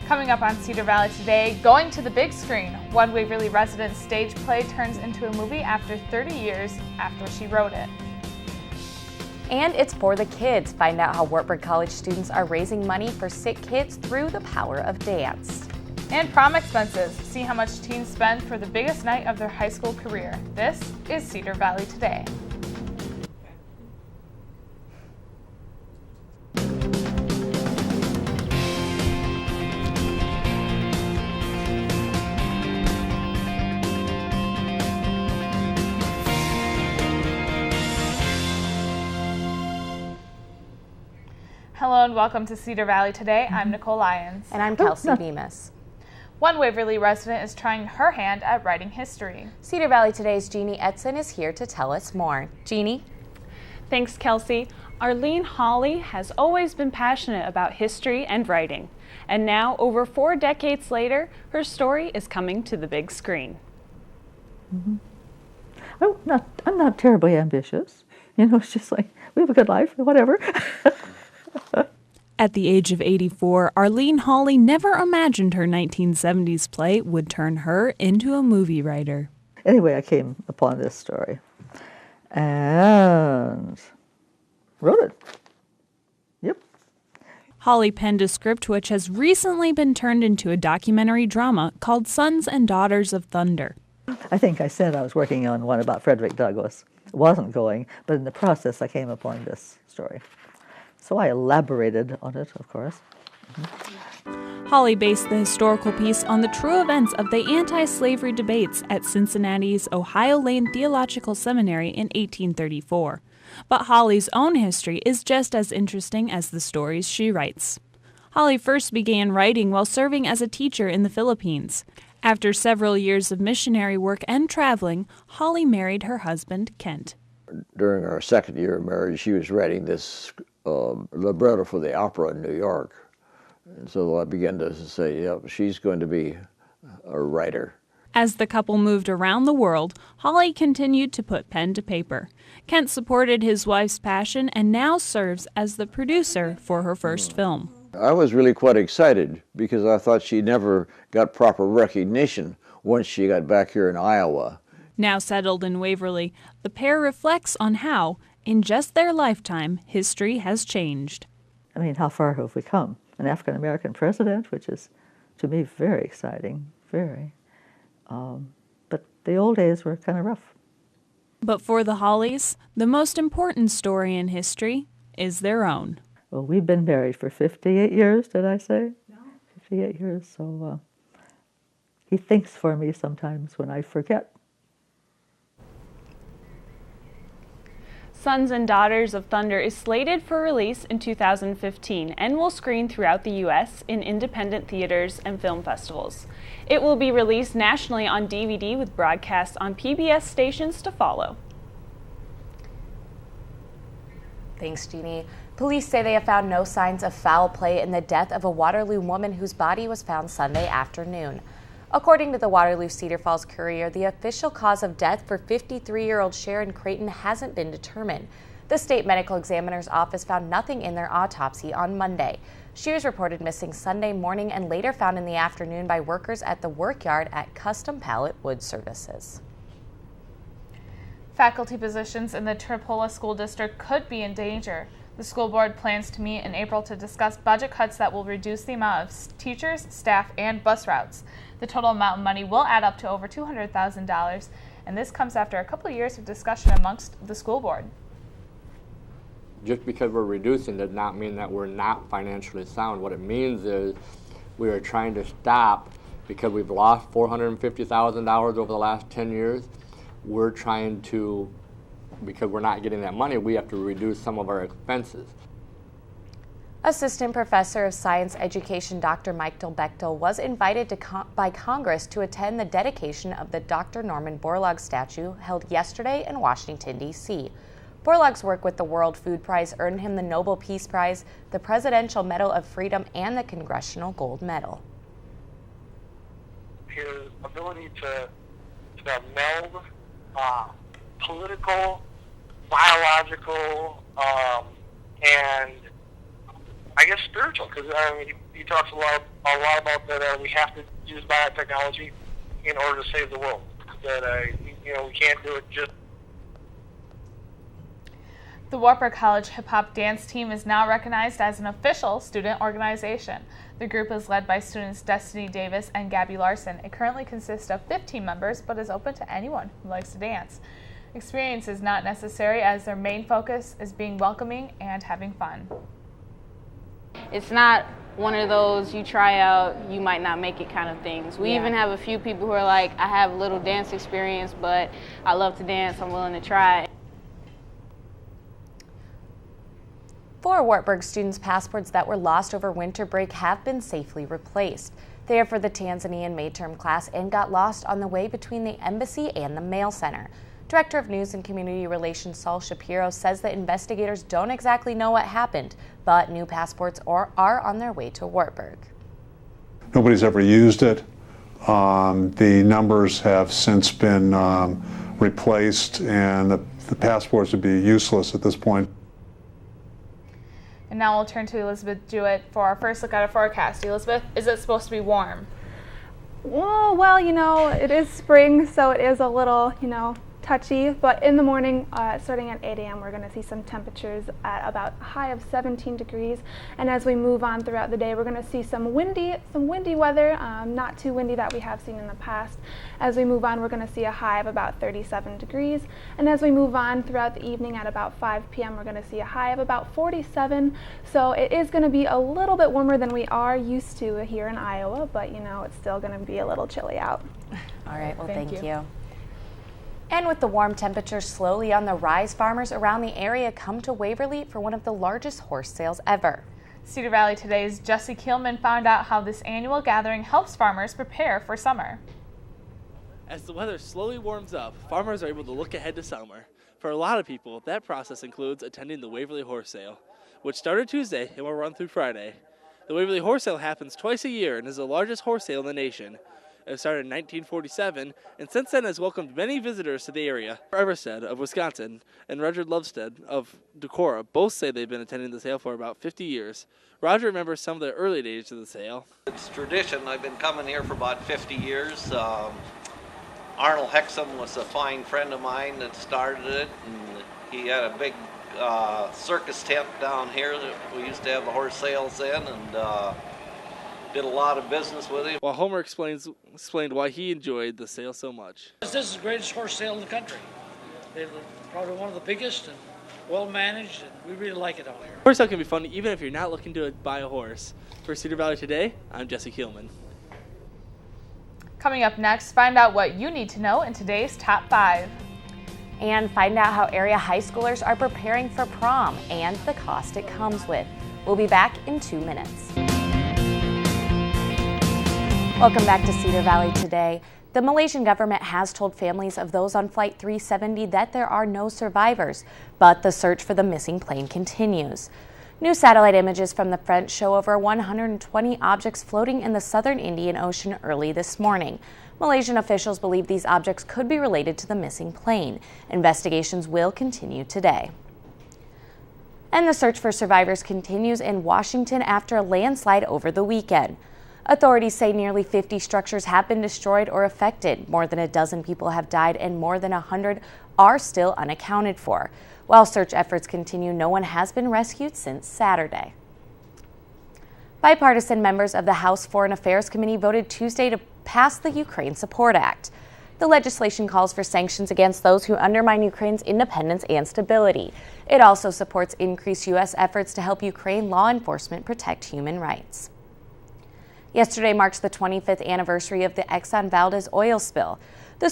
Coming up on Cedar Valley Today, going to the big screen. One Waverly resident's stage play turns into a movie after 30 years after she wrote it. And it's for the kids. Find out how Wartburg College students are raising money for sick kids through the power of dance. And prom expenses. See how much teens spend for the biggest night of their high school career. This is Cedar Valley Today. Hello and welcome to Cedar Valley Today. I'm Nicole Lyons. And I'm Kelsey Bemis. One Waverly resident is trying her hand at writing history. Cedar Valley Today's Jeannie Edson is here to tell us more. Jeannie? Thanks, Kelsey. Arlene Hawley has always been passionate about history and writing. And now, over 4 decades later, her story is coming to the big screen. I'm not terribly ambitious. It's just like, we have a good life, whatever. At the age of 84, Arlene Hawley never imagined her 1970s play would turn her into a movie writer. Anyway, I came upon this story and wrote it. Yep. Hawley penned a script which has recently been turned into a documentary drama called Sons and Daughters of Thunder. I think I said I was working on one about Frederick Douglass. It wasn't going, but in the process I came upon this story. So I elaborated on it, of course. Hawley based the historical piece on the true events of the anti-slavery debates at Cincinnati's Ohio Lane Theological Seminary in 1834. But Hawley's own history is just as interesting as the stories she writes. Hawley first began writing while serving as a teacher in the Philippines. After several years of missionary work and traveling, Hawley married her husband, Kent. During our second year of marriage, she was writing this libretto for the opera in New York. And so I began to say, yeah, she's going to be a writer. As the couple moved around the world, Hawley continued to put pen to paper. Kent supported his wife's passion and now serves as the producer for her first film. I was really quite excited because I thought she never got proper recognition once she got back here in Iowa. Now settled in Waverly, the pair reflects on how, in just their lifetime, history has changed. I mean, how far have we come? An African-American president, which is, to me, very exciting, very. But the old days were kind of rough. But for the Hawleys, the most important story in history is their own. Well, we've been married for 58 years, did I say? No. 58 years, so he thinks for me sometimes when I forget. Sons and Daughters of Thunder is slated for release in 2015 and will screen throughout the U.S. in independent theaters and film festivals. It will be released nationally on DVD with broadcasts on PBS stations to follow. Thanks, Jeannie. Police say they have found no signs of foul play in the death of a Waterloo woman whose body was found Sunday afternoon. According to the Waterloo Cedar Falls Courier, the official cause of death for 53-year-old Sharon Creighton hasn't been determined. The state medical examiner's office found nothing in their autopsy on Monday. She was reported missing Sunday morning and later found in the afternoon by workers at the workyard at Custom Pallet Wood Services. Faculty positions in the Tripola School District could be in danger. The school board plans to meet in April to discuss budget cuts that will reduce the amount of teachers, staff, and bus routes. The total amount of money will add up to over $200,000, and this comes after a couple of years of discussion amongst the school board. Just because we're reducing does not mean that we're not financially sound. What it means is we are trying to stop, because we've lost $450,000 over the last 10 years. We're trying to, because we're not getting that money, we have to reduce some of our expenses. Assistant Professor of Science Education Dr. Michael Bechtel was invited by Congress to attend the dedication of the Dr. Norman Borlaug statue held yesterday in Washington, D.C. Borlaug's work with the World Food Prize earned him the Nobel Peace Prize, the Presidential Medal of Freedom, and the Congressional Gold Medal. His ability to meld political, biological, and I guess, spiritual, because he talks a lot about that we have to use biotechnology in order to save the world. That we can't do it just. The Wartburg College hip hop dance team is now recognized as an official student organization. The group is led by students Destiny Davis and Gabby Larson. It currently consists of 15 members, but is open to anyone who likes to dance. Experience is not necessary, as their main focus is being welcoming and having fun. It's not one of those you try out, you might not make it kind of things. We even have a few people who are like, I have little dance experience, but I love to dance, I'm willing to try. 4 Wartburg students' passports that were lost over winter break have been safely replaced. They are for the Tanzanian May-term class and got lost on the way between the embassy and the mail center. Director of News and Community Relations Saul Shapiro says that investigators don't exactly know what happened, but new passports are on their way to Wartburg. Nobody's ever used it. The numbers have since been replaced, and the passports would be useless at this point. And now we'll turn to Elizabeth Jewett for our first look at a forecast. Elizabeth, is it supposed to be warm? Well, it is spring, so it is a little, touchy, but in the morning, starting at 8 a.m., we're going to see some temperatures at about a high of 17 degrees. And as we move on throughout the day, we're going to see some windy weather, not too windy that we have seen in the past. As we move on, we're going to see a high of about 37 degrees. And as we move on throughout the evening at about 5 p.m., we're going to see a high of about 47. So it is going to be a little bit warmer than we are used to here in Iowa, but it's still going to be a little chilly out. All right, well, thank you. And with the warm temperatures slowly on the rise, farmers around the area come to Waverly for one of the largest horse sales ever. Cedar Valley Today's Jesse Kielman found out how this annual gathering helps farmers prepare for summer. As the weather slowly warms up, farmers are able to look ahead to summer. For a lot of people, that process includes attending the Waverly Horse Sale, which started Tuesday and will run through Friday. The Waverly Horse Sale happens twice a year and is the largest horse sale in the nation. It started in 1947, and since then has welcomed many visitors to the area. Everstead of Wisconsin and Roger Lovestead of Decorah both say they've been attending the sale for about 50 years. Roger remembers some of the early days of the sale. It's tradition. I've been coming here for about 50 years. Arnold Hexum was a fine friend of mine that started it, and he had a big circus tent down here that we used to have the horse sales in, and did a lot of business with him. While Homer explained why he enjoyed the sale so much. This is the greatest horse sale in the country. They're probably one of the biggest and well managed, and we really like it out here. Horse sale can be fun even if you're not looking to buy a horse. For Cedar Valley Today, I'm Jesse Kielman. Coming up next, find out what you need to know in today's Top 5. And find out how area high schoolers are preparing for prom and the cost it comes with. We'll be back in 2 minutes. Welcome back to Cedar Valley Today. The Malaysian government has told families of those on Flight 370 that there are no survivors, but the search for the missing plane continues. New satellite images from the French show over 120 objects floating in the southern Indian Ocean early this morning. Malaysian officials believe these objects could be related to the missing plane. Investigations will continue today. And the search for survivors continues in Washington after a landslide over the weekend. Authorities say nearly 50 structures have been destroyed or affected. More than a dozen people have died and more than 100 are still unaccounted for. While search efforts continue, no one has been rescued since Saturday. Bipartisan members of the House Foreign Affairs Committee voted Tuesday to pass the Ukraine Support Act. The legislation calls for sanctions against those who undermine Ukraine's independence and stability. It also supports increased U.S. efforts to help Ukraine law enforcement protect human rights. Yesterday marks the 25th anniversary of the Exxon Valdez oil spill. The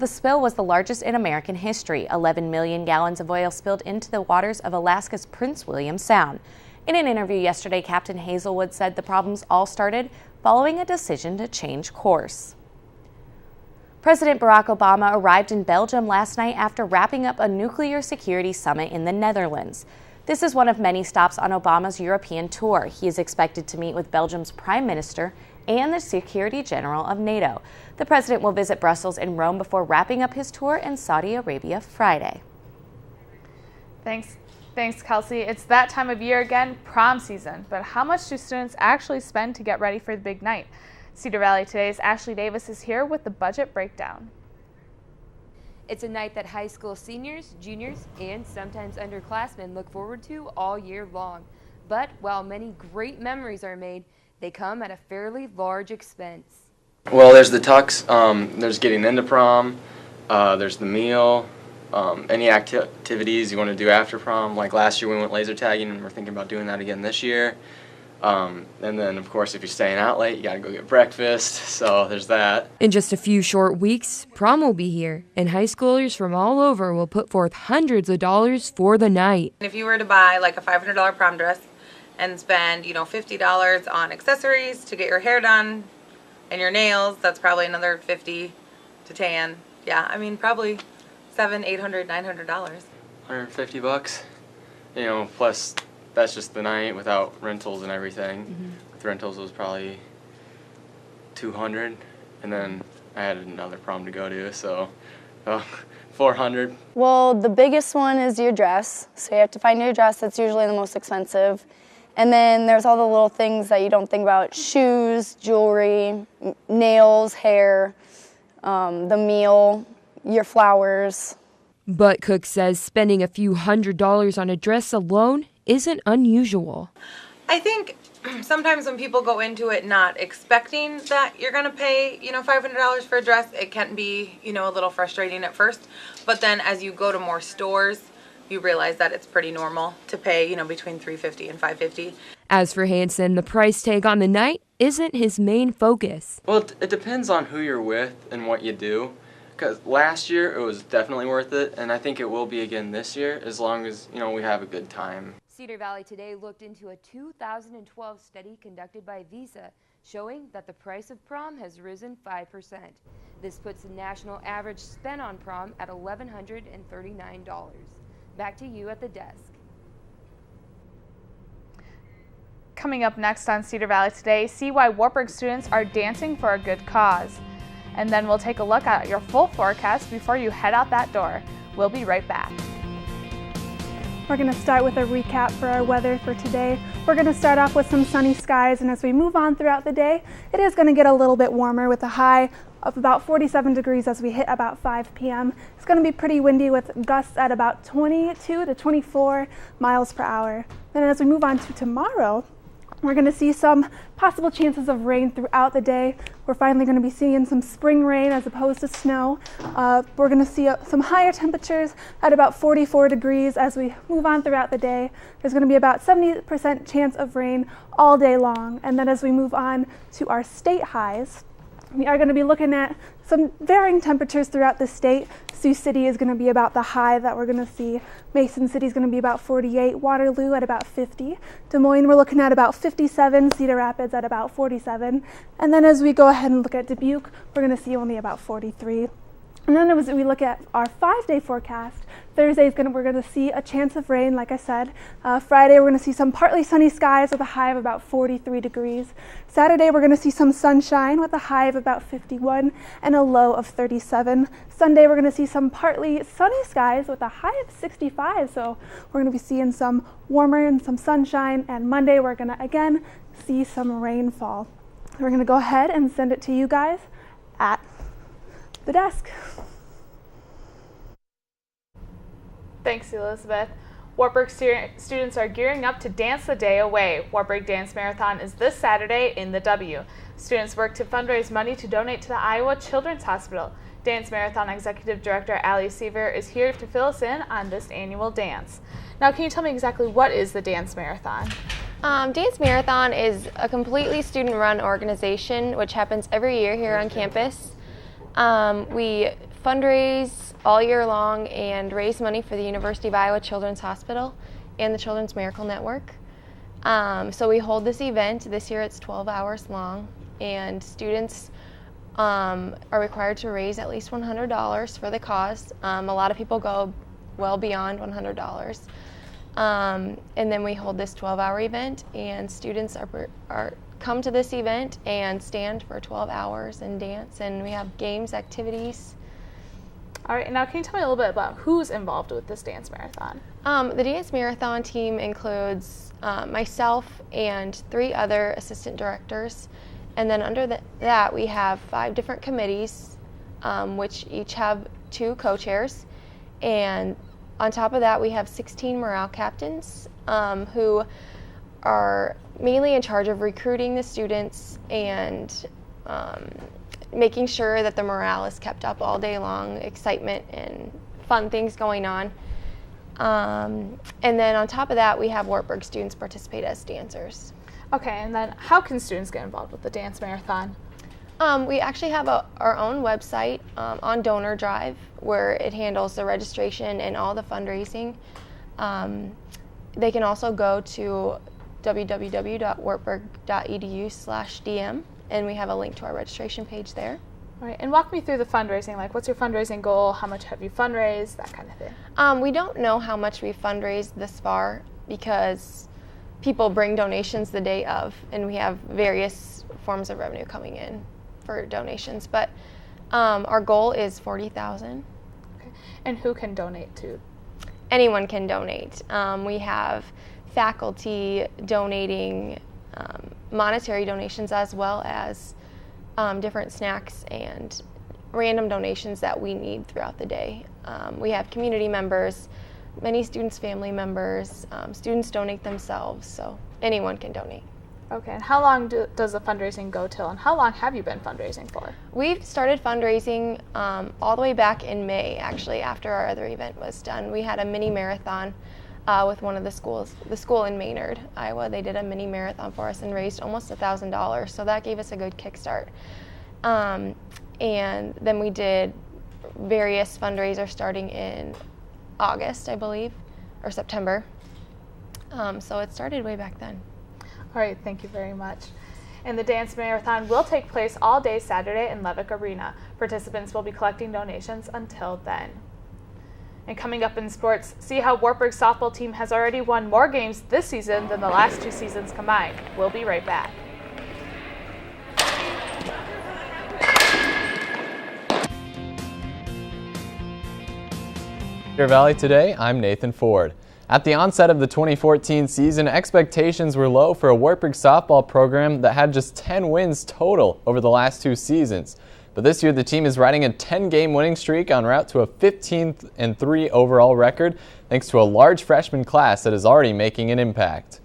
spill was the largest in American history. 11 million gallons of oil spilled into the waters of Alaska's Prince William Sound. In an interview yesterday, Captain Hazelwood said the problems all started following a decision to change course. President Barack Obama arrived in Belgium last night after wrapping up a nuclear security summit in the Netherlands. This is one of many stops on Obama's European tour. He is expected to meet with Belgium's Prime Minister and the Secretary General of NATO. The president will visit Brussels and Rome before wrapping up his tour in Saudi Arabia Friday. Thanks, Thanks, Kelsey. It's that time of year again, prom season. But how much do students actually spend to get ready for the big night? Cedar Valley Today's Ashley Davis is here with the budget breakdown. It's a night that high school seniors, juniors, and sometimes underclassmen look forward to all year long. But while many great memories are made, they come at a fairly large expense. Well, there's the tux, there's getting into prom, there's the meal, any activities you want to do after prom. Like last year we went laser tagging and we're thinking about doing that again this year. And then, of course, if you're staying out late, you got to go get breakfast, so there's that. In just a few short weeks, prom will be here, and high schoolers from all over will put forth hundreds of dollars for the night. If you were to buy like a $500 prom dress and spend, $50 on accessories to get your hair done and your nails, that's probably another $50 to tan. Yeah, probably $700, $800, $900. $150, plus that's just the night without rentals and everything. Mm-hmm. With rentals it was probably $200, and then I had another prom to go to, so $400. Well, the biggest one is your dress. So you have to find your dress. That's usually the most expensive. And then there's all the little things that you don't think about: shoes, jewelry, nails, hair, the meal, your flowers. But Cook says spending a few $100s on a dress alone isn't unusual. I think sometimes when people go into it not expecting that you're going to pay, $500 for a dress, it can be, a little frustrating at first. But then as you go to more stores, you realize that it's pretty normal to pay, between $350 and $550. As for Hansen, the price tag on the night isn't his main focus. Well, it depends on who you're with and what you do. Because last year it was definitely worth it, and I think it will be again this year as long as, we have a good time. Cedar Valley Today looked into a 2012 study conducted by Visa showing that the price of prom has risen 5%. This puts the national average spend on prom at $1,139. Back to you at the desk. Coming up next on Cedar Valley Today, see why Wartburg students are dancing for a good cause. And then we'll take a look at your full forecast before you head out that door. We'll be right back. We're going to start with a recap for our weather for today. We're going to start off with some sunny skies, and as we move on throughout the day, it is going to get a little bit warmer with a high of about 47 degrees as we hit about 5 p.m. It's going to be pretty windy with gusts at about 22 to 24 miles per hour. Then as we move on to tomorrow, we're going to see some possible chances of rain throughout the day. We're finally going to be seeing some spring rain as opposed to snow. We're going to see some higher temperatures at about 44 degrees as we move on throughout the day. There's going to be about 70% chance of rain all day long. And then as we move on to our state highs, we are going to be looking at some varying temperatures throughout the state. Sioux City is going to be about the high that we're going to see. Mason City is going to be about 48. Waterloo at about 50. Des Moines, we're looking at about 57. Cedar Rapids at about 47. And then as we go ahead and look at Dubuque, we're going to see only about 43. And then as we look at our 5-day forecast, Thursday we're going to see a chance of rain, like I said. Friday, we're going to see some partly sunny skies with a high of about 43 degrees. Saturday, we're going to see some sunshine with a high of about 51 and a low of 37. Sunday, we're going to see some partly sunny skies with a high of 65. So we're going to be seeing some warmer and some sunshine. And Monday, we're going to again see some rainfall. We're going to go ahead and send it to you guys at the desk. Thanks, Elizabeth. Wartburg students are gearing up to dance the day away. Wartburg Dance Marathon is this Saturday in the W. Students work to fundraise money to donate to the Iowa Children's Hospital. Dance Marathon Executive Director Allie Seaver is here to fill us in on this annual dance. Now, can you tell me exactly what is the Dance Marathon? Dance Marathon is a completely student-run organization which happens every year here on campus. We fundraise all year long and raise money for the University of Iowa Children's Hospital and the Children's Miracle Network. So we hold this event. This year it's 12 hours long, and students are required to raise at least $100 for the cause. A lot of people go well beyond $100. And then we hold this 12-hour event, and students are come to this event and stand for 12 hours and dance, and we have games, activities. All right, now can you tell me a little bit about who's involved with this dance marathon? The dance marathon team includes myself and 3 other assistant directors. And then under that, we have 5 different committees, which each have 2 co-chairs. And on top of that, we have 16 morale captains who are mainly in charge of recruiting the students and making sure that the morale is kept up all day long, excitement and fun things going on. And then on top of that, we have Wartburg students participate as dancers. Okay, and then how can students get involved with the dance marathon? We actually have our own website on Donor Drive where it handles the registration and all the fundraising. They can also go to www.wartburg.edu/DM, and we have a link to our registration page there. All right, and walk me through the fundraising. Like, what's your fundraising goal? How much have you fundraised? That kind of thing. We don't know how much we've fundraised this far because people bring donations the day of, and we have various forms of revenue coming in for donations. But our goal is $40,000. Okay, and who can donate to? Anyone can donate. We have faculty donating monetary donations as well as different snacks and random donations that we need throughout the day. We have community members, many students' family members, students donate themselves, so anyone can donate. Okay, and how long does the fundraising go till, and how long have you been fundraising for? We've started fundraising all the way back in May, actually, after our other event was done. We had a mini marathon with one of the schools, the school in Maynard, Iowa. They did a mini marathon for us and raised almost $1,000, so that gave us a good kickstart. And then we did various fundraisers starting in August, I believe, or September. So it started way back then. All right, thank you very much. And the dance marathon will take place all day Saturday in Levick Arena. Participants will be collecting donations until then. And coming up in sports, see how Wartburg's softball team has already won more games this season than the last 2 seasons combined. We'll be right back. Cedar Valley Today, I'm Nathan Ford. At the onset of the 2014 season, expectations were low for a Wartburg softball program that had just 10 wins total over the last 2 seasons. But this year the team is riding a 10-game winning streak en route to a 15-3 overall record thanks to a large freshman class that is already making an impact.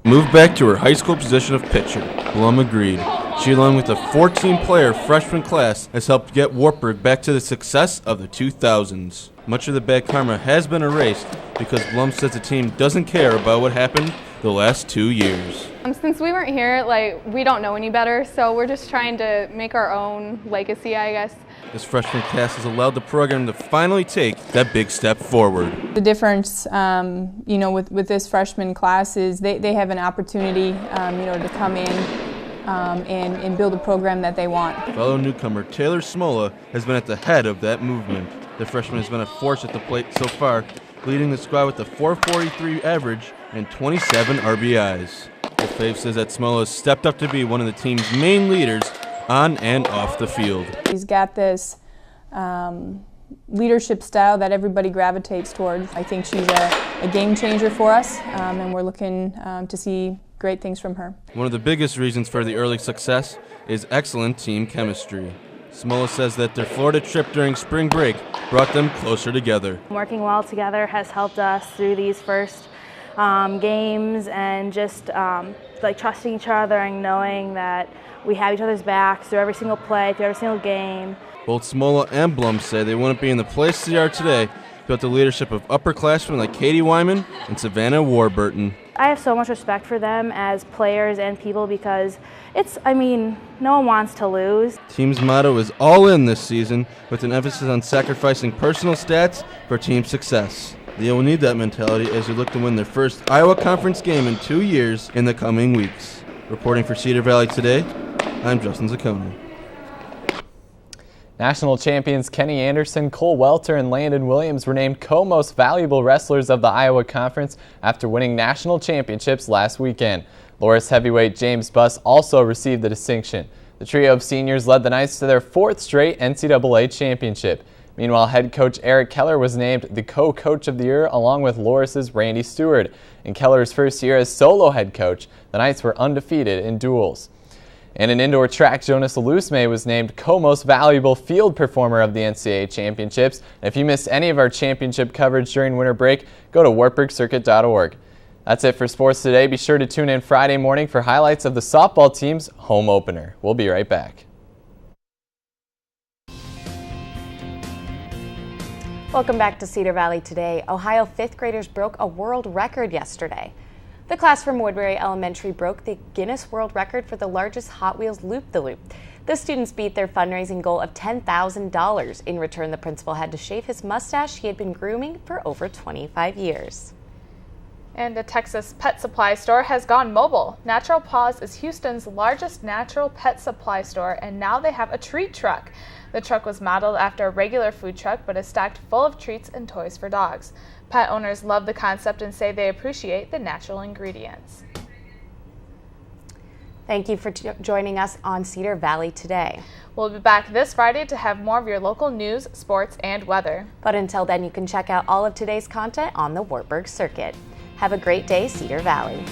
Moved back to her high school position of pitcher, Blum agreed. She, along with a 14-player freshman class, has helped get Wartburg back to the success of the 2000s. Much of the bad karma has been erased because Blum says the team doesn't care about what happened the last 2 years. Since we weren't here, we don't know any better, so we're just trying to make our own legacy, I guess. This freshman class has allowed the program to finally take that big step forward. The difference, with this freshman class is they have an opportunity, to come in and build a program that they want. Fellow newcomer Taylor Smola has been at the head of that movement. The freshman has been a force at the plate so far, leading the squad with a .443 average and 27 RBIs. The Fave says that Smola has stepped up to be one of the team's main leaders on and off the field. He's got this leadership style that everybody gravitates towards. I think she's a game changer for us, and we're looking to see great things from her. One of the biggest reasons for the early success is excellent team chemistry. Smola says that their Florida trip during spring break brought them closer together. Working well together has helped us through these first games, and just trusting each other and knowing that we have each other's backs through every single play, through every single game. Both Smola and Blum say they wouldn't be in the place they are today without the leadership of upperclassmen like Katie Wyman and Savannah Warburton. I have so much respect for them as players and people because no one wants to lose. Team's motto is all in this season, with an emphasis on sacrificing personal stats for team success. They will need that mentality as they look to win their first Iowa Conference game in 2 years in the coming weeks. Reporting for Cedar Valley Today, I'm Justin Zaccone. National champions Kenny Anderson, Cole Welter, and Landon Williams were named co-most valuable wrestlers of the Iowa Conference after winning national championships last weekend. Loras heavyweight James Buss also received the distinction. The trio of seniors led the Knights to their 4th straight NCAA championship. Meanwhile, head coach Eric Keller was named the co-coach of the year along with Loras's Randy Stewart. In Keller's first year as solo head coach, the Knights were undefeated in duels. And in indoor track, Jonas Alusme was named co-most valuable field performer of the NCAA championships. And if you missed any of our championship coverage during winter break, go to wartburgcircuit.org. That's it for sports today. Be sure to tune in Friday morning for highlights of the softball team's home opener. We'll be right back. Welcome back to Cedar Valley Today. Ohio 5th graders broke a world record yesterday. The class from Woodbury Elementary broke the Guinness World Record for the largest Hot Wheels loop-the-loop. The students beat their fundraising goal of $10,000. In return, the principal had to shave his mustache he had been grooming for over 25 years. And a Texas pet supply store has gone mobile. Natural Paws is Houston's largest natural pet supply store, and now they have a treat truck. The truck was modeled after a regular food truck, but is stacked full of treats and toys for dogs. Pet owners love the concept and say they appreciate the natural ingredients. Thank you for joining us on Cedar Valley Today. We'll be back this Friday to have more of your local news, sports, and weather. But until then, you can check out all of today's content on the Wartburg Circuit. Have a great day, Cedar Valley.